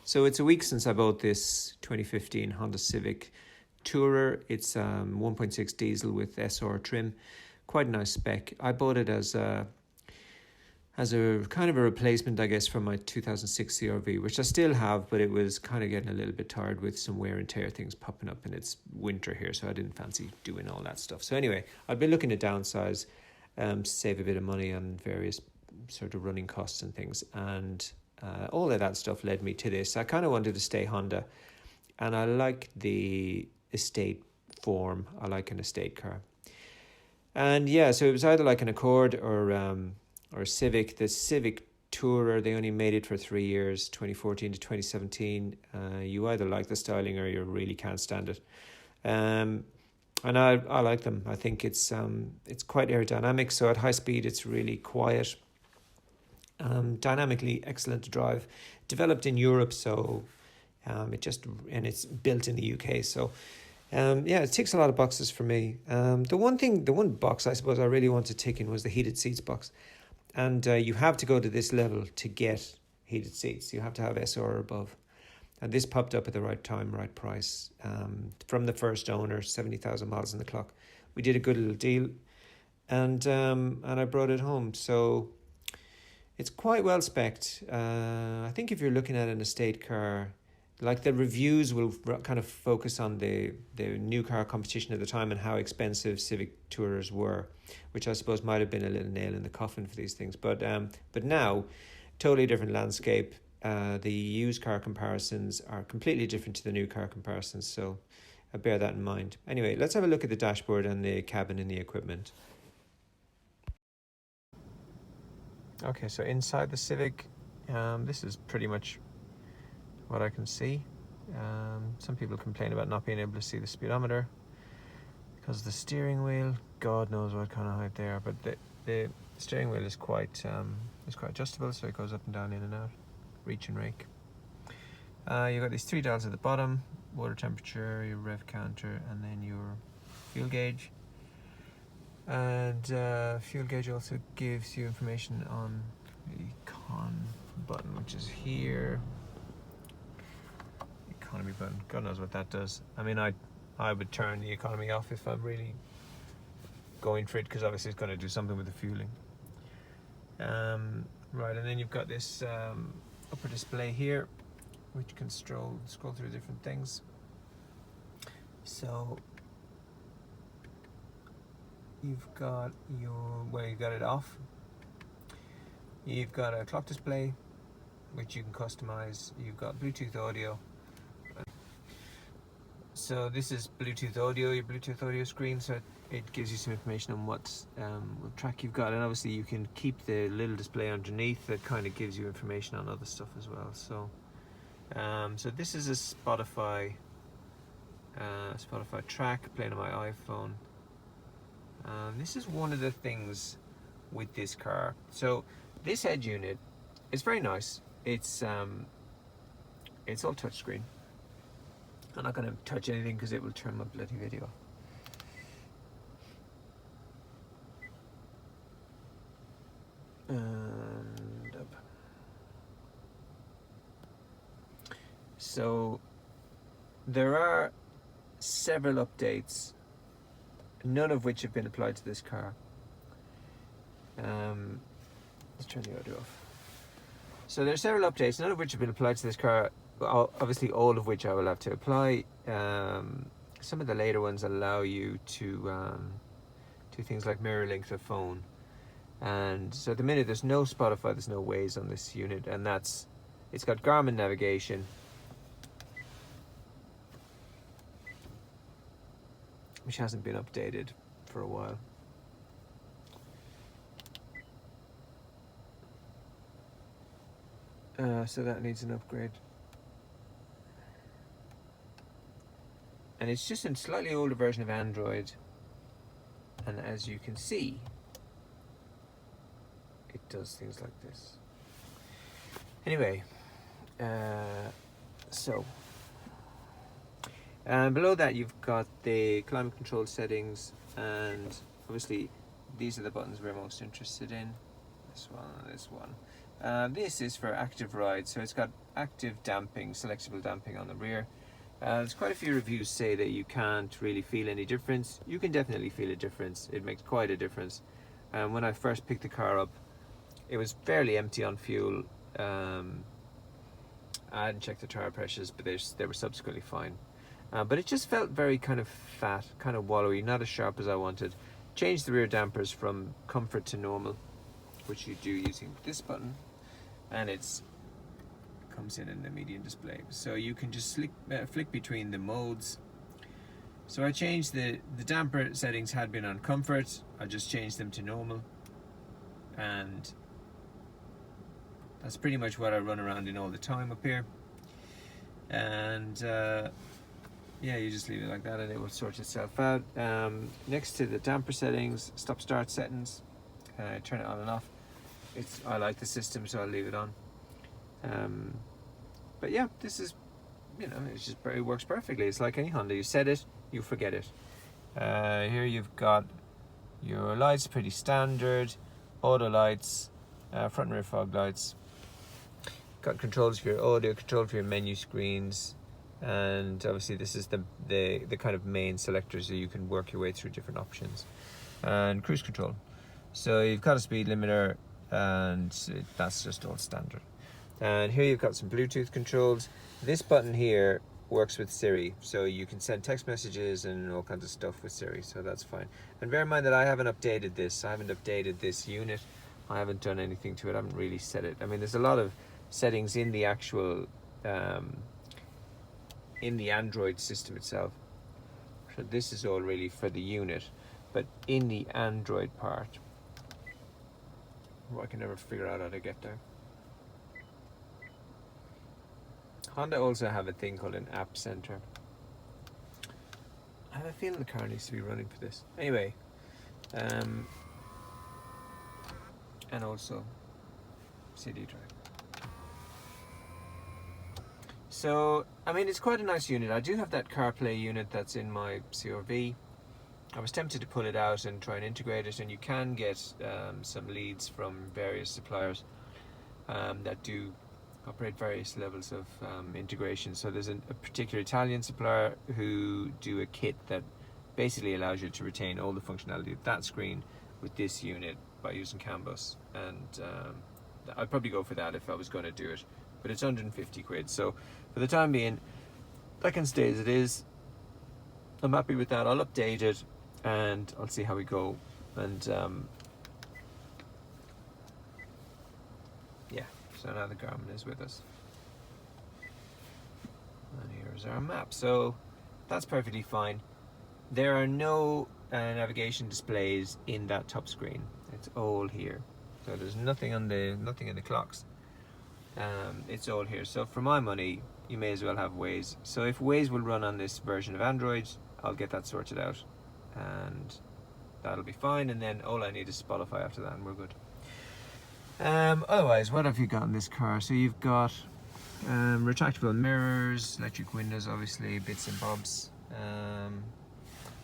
So it's a week since I bought this 2015 Honda Civic Tourer. It's 1.6 diesel with SR trim. Quite a nice spec. I bought it as a kind of a replacement, I guess, for my 2006 CRV, which I still have, but it was kind of getting a little bit tired with some wear and tear things popping up, and it's winter here, so I didn't fancy doing all that stuff. So anyway, I've been looking to downsize, save a bit of money on various sort of running costs and things, and all of that stuff led me to this. I kind of wanted to stay Honda, and I like the estate form. I like an estate car. And yeah, so it was either like an Accord or a Civic. The Civic Tourer, they only made it for 3 years, 2014 to 2017. You either like the styling or you really can't stand it. And I like them. I think it's quite aerodynamic, so at high speed it's really quiet. Dynamically excellent to drive. Developed in Europe, so it's built in the UK, so it ticks a lot of boxes for me. The one box I suppose I really wanted to tick in was the heated seats box. And you have to go to this level to get heated seats. You have to have SR or above. And this popped up at the right time, right price. From the first owner, 70,000 miles on the clock. We did a good little deal, and I brought it home. So it's quite well spec'd. I think if you're looking at an estate car, like the reviews will kind of focus on the new car competition at the time and how expensive Civic Tourers were, which I suppose might have been a little nail in the coffin for these things. But now, totally different landscape. The used car comparisons are completely different to the new car comparisons, so I bear that in mind. Anyway, let's have a look at the dashboard and the cabin and the equipment. Okay, so inside the Civic, this is pretty much what I can see. Some people complain about not being able to see the speedometer because of the steering wheel. God knows what kind of height they are, but the steering wheel is quite adjustable, so it goes up and down, in and out, reach and rake. You've got these 3 dials at the bottom: water temperature, your rev counter, and then your fuel gauge. And fuel gauge also gives you information on the econ button, which is here. Economy button, God knows what that does. I mean, I would turn the economy off if I'm really going for it, because obviously it's going to do something with the fueling. Right, and then you've got this upper display here, which can scroll through different things. So you've got you got it off. You've got a clock display, which you can customize. You've got Bluetooth audio. So this is Bluetooth audio, your Bluetooth audio screen, so it gives you some information on what track you've got, and obviously you can keep the little display underneath that kind of gives you information on other stuff as well. So so this is a Spotify track playing on my iPhone. This is one of the things with this car. So this head unit is very nice. It's all touchscreen. I'm not going to touch anything because it will turn my bloody video off. And up. So there are several updates, none of which have been applied to this car. Let's turn the audio off. So there are several updates, none of which have been applied to this car. Obviously all of which I will have to apply. Some of the later ones allow you to do things like mirror link the phone, and so at the minute there's no Spotify, there's no Waze on this unit, and it's got Garmin navigation, which hasn't been updated for a while. So that needs an upgrade. And it's just a slightly older version of Android, and as you can see, it does things like this. Anyway, so below that you've got the climate control settings, and obviously these are the buttons we're most interested in, this one and this one. This is for active ride, so it's got active damping, selectable damping on the rear. There's quite a few reviews say that you can't really feel any difference. You can definitely feel a difference. It makes quite a difference. When I first picked the car up, it was fairly empty on fuel. I hadn't checked the tire pressures, but they were subsequently fine. But it just felt very kind of fat, kind of wallowy, not as sharp as I wanted. Changed the rear dampers from comfort to normal, which you do using this button, and it's comes in the median display, so you can just flick between the modes. So I changed the damper settings had been on comfort. I just changed them to normal, and that's pretty much what I run around in all the time up here. And yeah, you just leave it like that and it will sort itself out. Next to the damper settings, stop start settings, turn it on and off. I like the system, so I'll leave it on. But yeah, this is, it works perfectly. It's like any Honda. You set it, you forget it. Here you've got your lights, pretty standard. Auto lights, front and rear fog lights. Got controls for your audio, control for your menu screens, and obviously this is the kind of main selectors, so you can work your way through different options. And cruise control. So you've got a speed limiter, and that's just all standard. And here you've got some Bluetooth controls. This button here works with Siri, so you can send text messages and all kinds of stuff with Siri, so that's fine. And bear in mind that I haven't updated this. I haven't updated this unit. I haven't done anything to it. I haven't really set it. I mean, there's a lot of settings in the actual in the Android system itself. So this is all really for the unit, but in the Android part, I can never figure out how to get there. Honda also have a thing called an app center. I have a feeling the car needs to be running for this. Anyway, and also CD drive. So, I mean, it's quite a nice unit. I do have that CarPlay unit that's in my CR-V. I was tempted to pull it out and try and integrate it, and you can get some leads from various suppliers that do operate various levels of integration. So there's a particular Italian supplier who do a kit that basically allows you to retain all the functionality of that screen with this unit by using CAN bus, and I'd probably go for that if I was going to do it, but it's 150 quid, so for the time being that can stay as it is. I'm happy with that. I'll update it and I'll see how we go, and yeah, so now the Garmin is with us, and here's our map. So that's perfectly fine. There are no navigation displays in that top screen. It's all here. So there's nothing in the clocks. It's all here. So for my money, you may as well have Waze. So if Waze will run on this version of Android, I'll get that sorted out, and that'll be fine. And then all I need is Spotify after that, and we're good. Otherwise, what have you got in this car? So you've got retractable mirrors, electric windows, obviously, bits and bobs.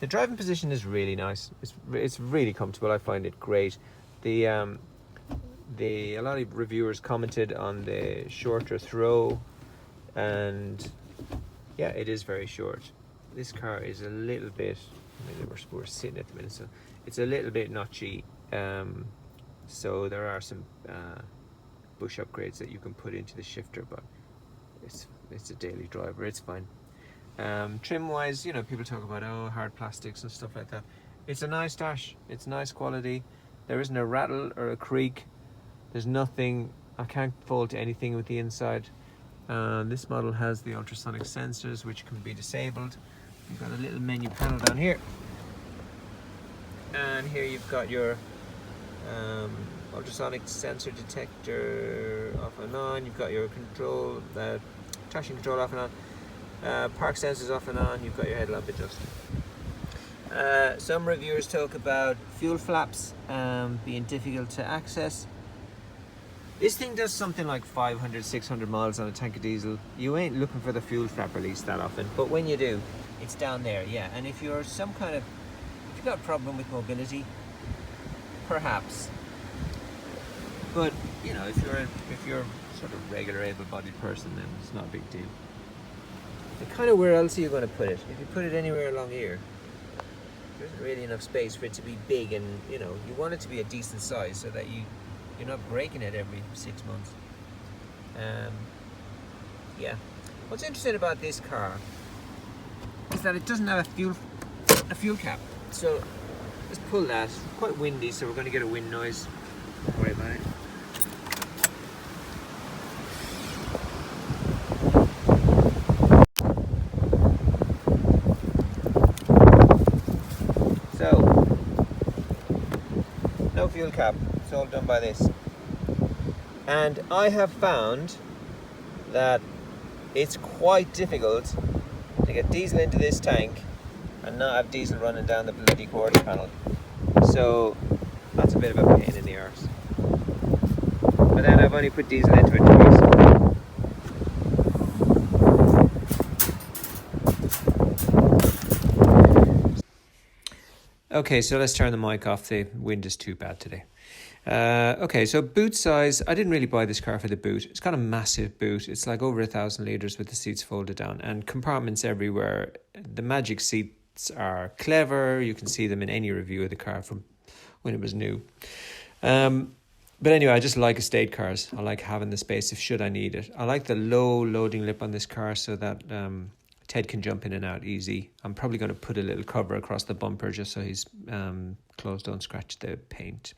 The driving position is really nice. It's really comfortable. I find it great. A lot of reviewers commented on the shorter throw, and yeah, it is very short. This car is a little bit, I mean, we're sitting at the minute, so it's a little bit notchy. So there are some bush upgrades that you can put into the shifter, but it's a daily driver. It's fine. Trim wise, people talk about hard plastics and stuff like that. It's a nice dash. It's nice quality. There isn't a rattle or a creak. There's nothing. I can't fault anything with the inside. This model has the ultrasonic sensors, which can be disabled. You've got a little menu panel down here, and here you've got your ultrasonic sensor detector off and on. You've got your control, traction control off and on, park sensors off and on. You've got your headlamp adjuster. Some reviewers talk about fuel flaps being difficult to access. This thing does something like 500, 600 miles on a tank of diesel. You ain't looking for the fuel flap release that often, but when you do, it's down there, yeah. And if you're if you've got a problem with mobility, perhaps. But you know, if you're sort of regular able-bodied person, then it's not a big deal. And kind of where else are you going to put it? If you put it anywhere along here, there isn't really enough space for it to be big, and you know, you want it to be a decent size so that you're not breaking it every 6 months. Yeah. What's interesting about this car is that it doesn't have a fuel cap. So let's pull that. It's quite windy, so we're going to get a wind noise. Don't worry about it. So, no fuel cap. It's all done by this. And I have found that it's quite difficult to get diesel into this tank and not have diesel running down the bloody quarter panel. So that's a bit of a pain in the arse. But then I've only put diesel into it twice. Okay, so let's turn the mic off. The wind is too bad today. Okay, so boot size. I didn't really buy this car for the boot. It's got a massive boot. It's like over 1,000 litres with the seats folded down and compartments everywhere. The Magic seats are clever. You can see them in any review of the car from when it was new. But anyway, I just like estate cars. I like having the space if should I need it. I like the low loading lip on this car so that Ted can jump in and out easy. I'm probably going to put a little cover across the bumper just so his clothes don't scratch the paint.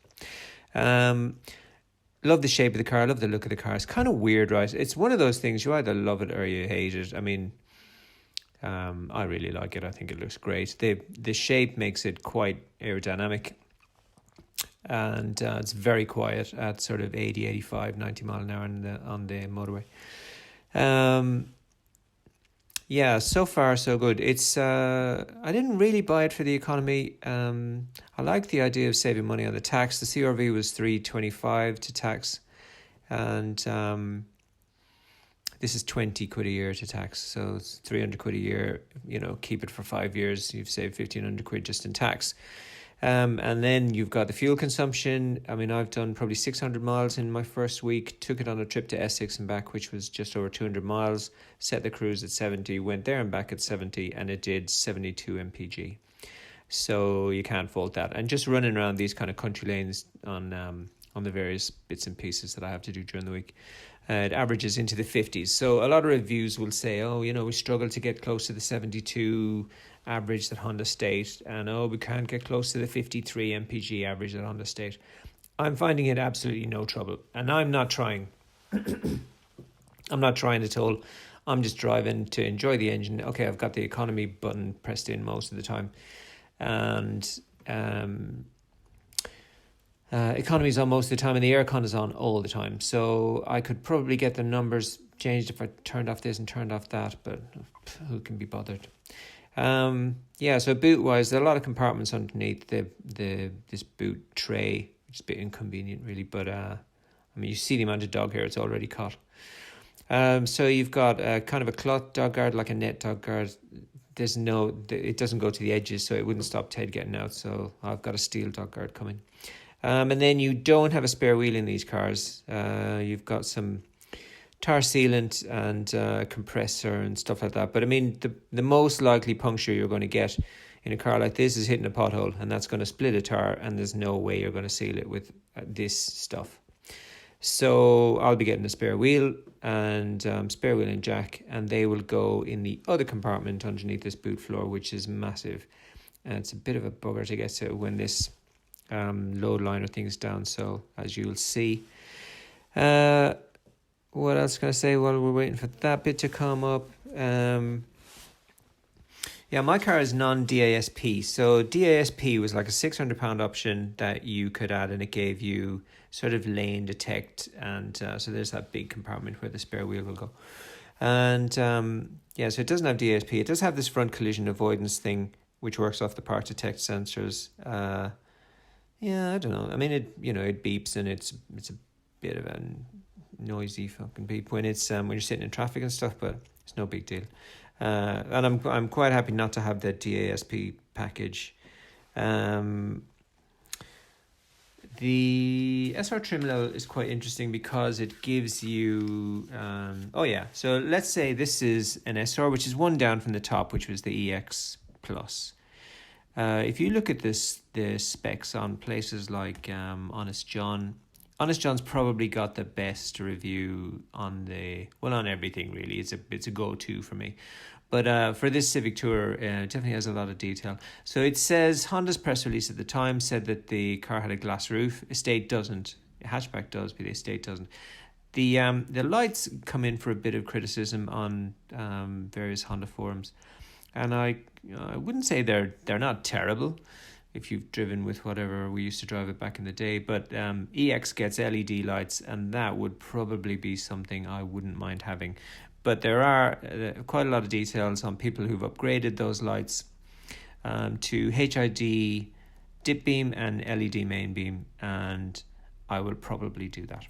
Love the shape of the car. I love the look of the car. It's kind of weird, right? It's one of those things you either love it or you hate it. I mean, I really like it. I think it looks great. The shape makes it quite aerodynamic, and it's very quiet at sort of 80, 85, 90 mile an hour on the motorway. Yeah, so far so good. It's I didn't really buy it for the economy. I like the idea of saving money on the tax. The CRV was $325 to tax, and this is 20 quid a year to tax. So it's 300 quid a year. You know, keep it for 5 years. You've saved 1,500 quid just in tax. And then you've got the fuel consumption. I mean, I've done probably 600 miles in my first week, took it on a trip to Essex and back, which was just over 200 miles, set the cruise at 70, went there and back at 70, and it did 72 mpg. So you can't fault that. And just running around these kind of country lanes on the various bits and pieces that I have to do during the week, it averages into the 50s. So a lot of reviews will say, oh, you know, we struggle to get close to the 72 average that Honda state, and we can't get close to the 53 mpg average that Honda state. I'm finding it absolutely no trouble, and I'm not trying. I'm not trying at all. I'm just driving to enjoy the engine. Okay, I've got the economy button pressed in most of the time, and economy's on most of the time, and the aircon is on all the time. So I could probably get the numbers changed if I turned off this and turned off that, but who can be bothered? Yeah, so boot wise, there are a lot of compartments underneath this boot tray, which is a bit inconvenient really, but I mean, you see the amount of dog hair it's already cut. So you've got kind of a cloth dog guard, like a net dog guard. It doesn't go to the edges, so it wouldn't stop Ted getting out, so I've got a steel dog guard coming. And then you don't have a spare wheel in these cars. You've got some tar sealant and compressor and stuff like that. But I mean, the most likely puncture you're going to get in a car like this is hitting a pothole, and that's going to split a tar, and there's no way you're going to seal it with this stuff. So I'll be getting a spare wheel and spare wheel and jack, and they will go in the other compartment underneath this boot floor, which is massive. And it's a bit of a bugger to get to when this load liner thing is down. So as you'll see, what else can I say while we're waiting for that bit to come up? Yeah, my car is non-DASP. So DASP was like a £600 option that you could add, and it gave you sort of lane detect. And so there's that big compartment where the spare wheel will go. And yeah, so it doesn't have DASP. It does have this front collision avoidance thing, which works off the park detect sensors. Yeah, I don't know. I mean, it beeps, and it's a bit of a noisy fucking beep when it's when you're sitting in traffic and stuff, but it's no big deal. And I'm quite happy not to have the DASP package. The SR trim level is quite interesting because it gives you, so let's say this is an SR, which is one down from the top, which was the EX Plus. If you look at the specs on places like Honest John's probably got the best review on everything really. It's a go-to for me. But for this Civic Tourer, it definitely has a lot of detail. So it says Honda's press release at the time said that the car had a glass roof. Estate doesn't. Hatchback does, but the Estate doesn't. The lights come in for a bit of criticism on various Honda forums, and I wouldn't say they're not terrible if you've driven with whatever we used to drive it back in the day. But EX gets LED lights, and that would probably be something I wouldn't mind having. But there are quite a lot of details on people who've upgraded those lights to HID dip beam and LED main beam, and I will probably do that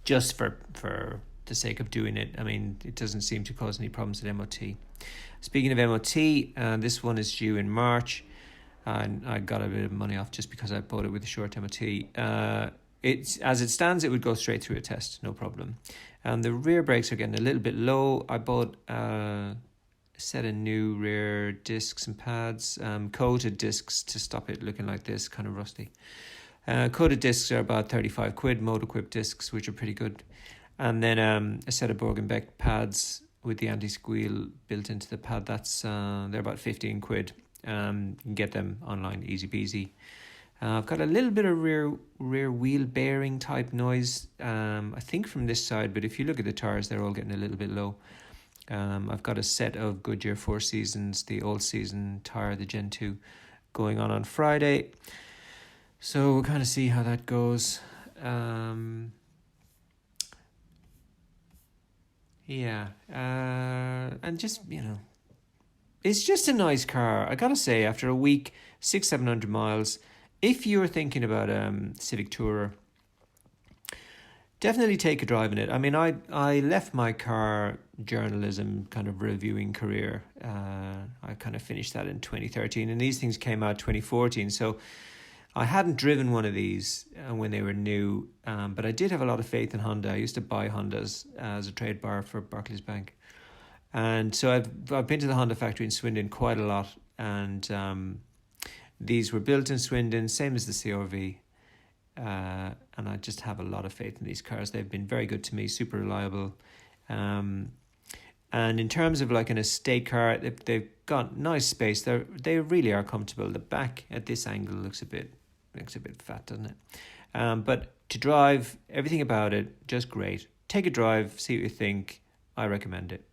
just for the sake of doing it. I mean, it doesn't seem to cause any problems at MOT. Speaking of MOT, this one is due in March, and I got a bit of money off just because I bought it with a short MOT. It's as it stands, it would go straight through a test, no problem. And the rear brakes are getting a little bit low. I bought a set of new rear discs and pads, coated discs to stop it looking like this, kind of rusty. Coated discs are about 35 quid, motor equipped discs, which are pretty good. And then a set of Borg and Beck pads with the anti-squeal built into the pad. That's they're about 15 quid. You can get them online, easy peasy. I've got a little bit of rear wheel bearing type noise, I think from this side, but if you look at the tires, they're all getting a little bit low. I've got a set of Goodyear 4 Seasons, the old season tire, the Gen 2, going on Friday. So we'll kind of see how that goes. And just, it's just a nice car. I gotta say, after a week, 600-700 miles, if you're thinking about Civic Tourer, definitely take a drive in it. I mean, I left my car journalism kind of reviewing career. I kind of finished that in 2013, and these things came out 2014. So I hadn't driven one of these when they were new, but I did have a lot of faith in Honda. I used to buy Hondas as a trade bar for Barclays Bank. And so I've been to the Honda factory in Swindon quite a lot, and these were built in Swindon, same as the CR-V, and I just have a lot of faith in these cars. They've been very good to me, super reliable. And in terms of like an estate car, they've got nice space. They really are comfortable. The back at this angle looks a bit fat, doesn't it? But to drive, everything about it, just great. Take a drive, see what you think. I recommend it.